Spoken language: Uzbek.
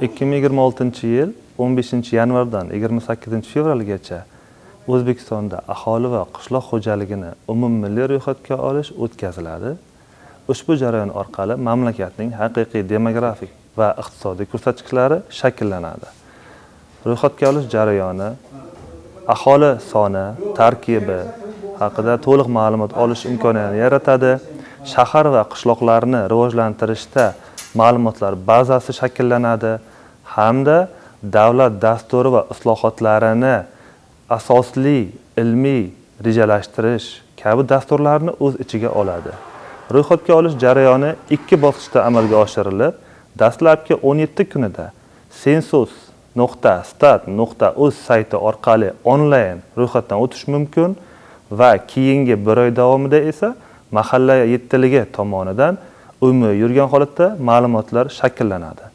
2026-yil 15-yanvardan 28-fevralgacha O'zbekistonda aholi va qishloq xo'jaligini umummilliy ro'yxatga olish o'tkaziladi. Ushbu jarayon orqali mamlakatning haqiqiy demografik va iqtisodiy ko'rsatkichlari shakllanadi. Ro'yxatga olish jarayoni aholi soni, tarkibi haqida to'liq ma'lumot olish imkoniyatini yaratadi. Shahar va qishloqlarni rivojlantirishda ma'lumotlar bazasi shakllanadi hamda davlat dasturi va islohotlarini asosli ilmiy rejalashtirish kabi dasturlarni o'z ichiga oladi. Ro'yxatga olish jarayoni 2 bosqichda amalga oshirilib, dastlabki 17 kunida census.stat.uz sayti orqali onlayn ro'yxatdan o'tish mumkin va keyingi 1 oy davomida esa mahalla yetkaziligi tomonidan umumiy yurgan holatda ma'lumotlar shakllanadi.